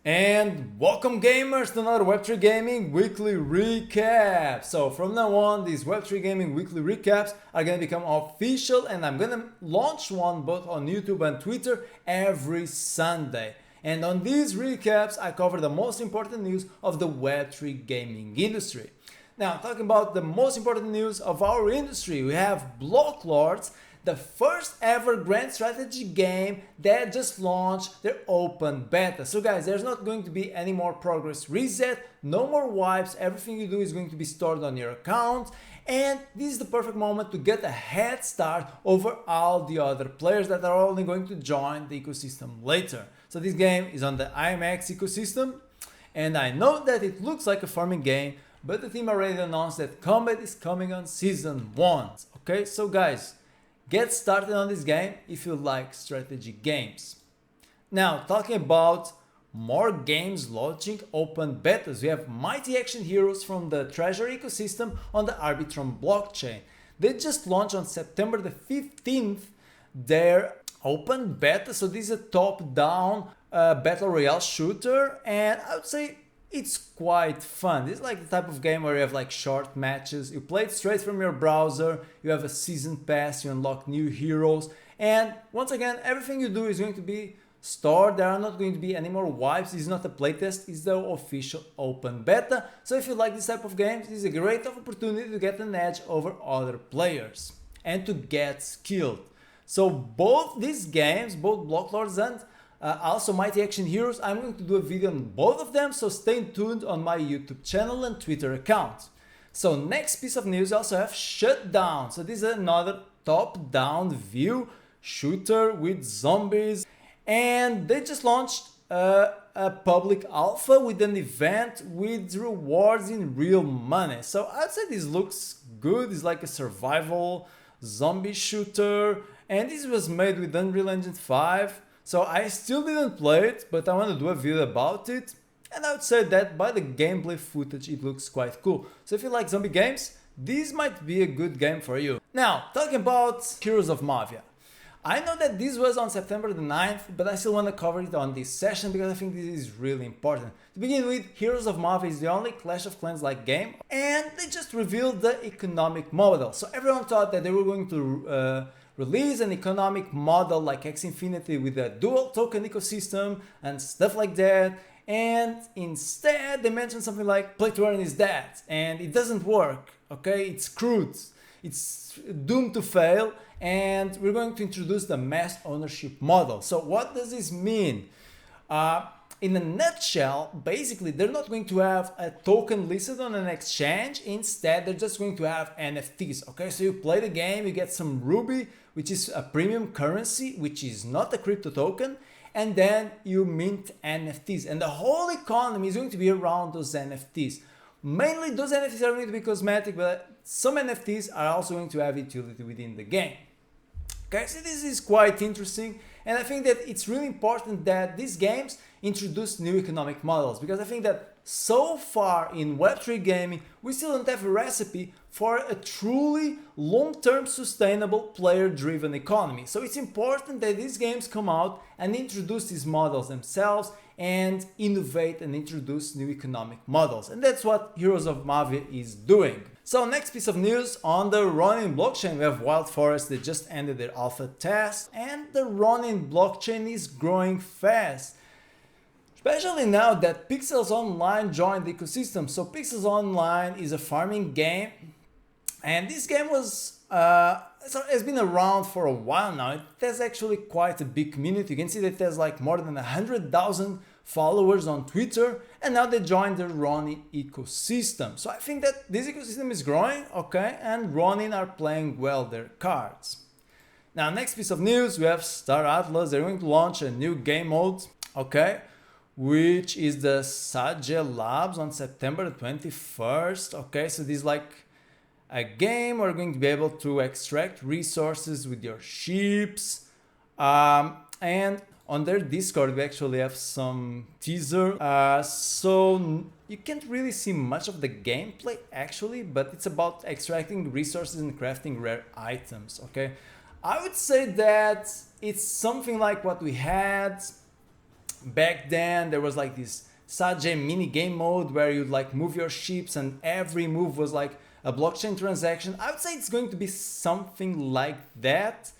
And welcome gamers to another Web3 Gaming weekly recap. So from now on, these Web3 Gaming weekly recaps are going to become official, and I'm going to launch one both on YouTube and Twitter every Sunday. And on these recaps, I cover the most important news of the Web3 gaming industry. Now, talking about the most important news of our industry, we have Blocklords, the first ever grand strategy game that just launched their open beta. So guys, there's not going to be any more progress reset, no more wipes, everything you do is going to be stored on your account, and this is the perfect moment to get a head start over all the other players that are only going to join the ecosystem later. So this game is on the IMX ecosystem, and I know that it looks like a farming game, but the team already announced that combat is coming on season 1. Okay, so guys, get started on this game if you like strategy games. Now, talking about more games launching open betas, we have Mighty Action Heroes from the Treasure ecosystem on the Arbitrum blockchain. They just launched on September the 15th their open beta. So this is a top-down battle royale shooter, and I would say it's quite fun. This is like the type of game where you have like short matches, you play it straight from your browser, you have a season pass, you unlock new heroes, and once again, everything you do is going to be stored. There are not going to be any more wipes. This is not a playtest, it's the official open beta. So if you like this type of games, this is a great opportunity to get an edge over other players and to get skilled. So both these games, both Blocklords and also Mighty Action Heroes, I'm going to do a video on both of them, so stay tuned on my YouTube channel and Twitter account. So next piece of news, I also have Shutdown. So this is another top-down view shooter with zombies, and they just launched a public alpha with an event with rewards in real money. So I'd say this looks good. It's like a survival zombie shooter, and this was made with Unreal Engine 5. So I still didn't play it, but I want to do a video about it. And I would say that by the gameplay footage, it looks quite cool. So if you like zombie games, this might be a good game for you. Now, talking about Heroes of Mavia. I know that this was on September the 9th, but I still want to cover it on this session because I think this is really important. To begin with, Heroes of Mavia is the only Clash of Clans-like game, and they just revealed the economic model. So everyone thought that they were going to release an economic model like X Infinity with a dual token ecosystem and stuff like that, and instead they mentioned something like play to earn is dead, and it doesn't work. Okay, it's crude, it's doomed to fail, and we're going to introduce the mass ownership model. So what does this mean? In a nutshell, basically they're not going to have a token listed on an exchange. Instead, they're just going to have NFTs. Okay, so you play the game, you get some Ruby, which is a premium currency, which is not a crypto token, and then you mint NFTs, and the whole economy is going to be around those NFTs. Mainly those NFTs are going to be cosmetic, but some NFTs are also going to have utility within the game. Okay, so this is quite interesting, and I think that it's really important that these games introduce new economic models, because I think that so far in Web3 gaming, we still don't have a recipe for a truly long-term sustainable player-driven economy. So it's important that these games come out and introduce these models themselves and innovate and introduce new economic models. And that's what Heroes of Mavia is doing. So next piece of news, on the Ronin blockchain, we have Wild Forest that just ended their alpha test, and the Ronin blockchain is growing fast. Especially now that Pixels Online joined the ecosystem. So Pixels Online is a farming game, and this game has been around for a while now. It has actually quite a big community. You can see that it has like more than 100,000 followers on Twitter, and now they joined the Ronin ecosystem. So I think that this ecosystem is growing, okay, and Ronin are playing well their cards. Now, next piece of news, we have Star Atlas. They're going to launch a new game mode, okay, which is the Sage Labs on September 21st. Okay, so this is like a game where you're going to be able to extract resources with your ships. And on their Discord, we actually have some teaser. So you can't really see much of the gameplay actually, but it's about extracting resources and crafting rare items, okay? I would say that it's something like what we had Back then there was like this Sajay mini game mode where you'd like move your ships and every move was like a blockchain transaction. I would say it's going to be something like that.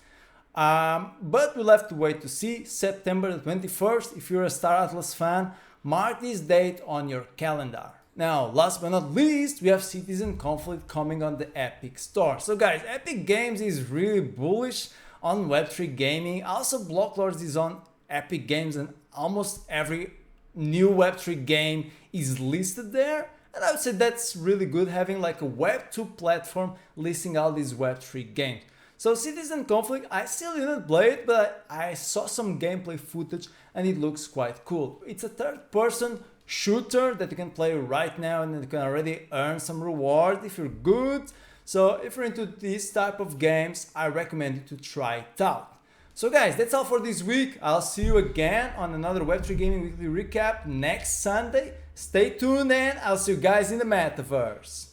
But we'll have to wait to see. September the 21st, if you're a Star Atlas fan, mark this date on your calendar. Now, last but not least, we have Citizen Conflict coming on the Epic Store. So guys, Epic Games is really bullish on Web3 gaming. Also, Blocklords is on Epic Games and almost every new Web3 game is listed there. And I would say that's really good, having like a Web2 platform listing all these Web3 games. So Citizen Conflict, I still didn't play it, but I saw some gameplay footage and it looks quite cool. It's a third-person shooter that you can play right now and you can already earn some reward if you're good. So if you're into this type of games, I recommend you to try it out. So guys, that's all for this week. I'll see you again on another Web3 Gaming Weekly Recap next Sunday. Stay tuned and I'll see you guys in the metaverse.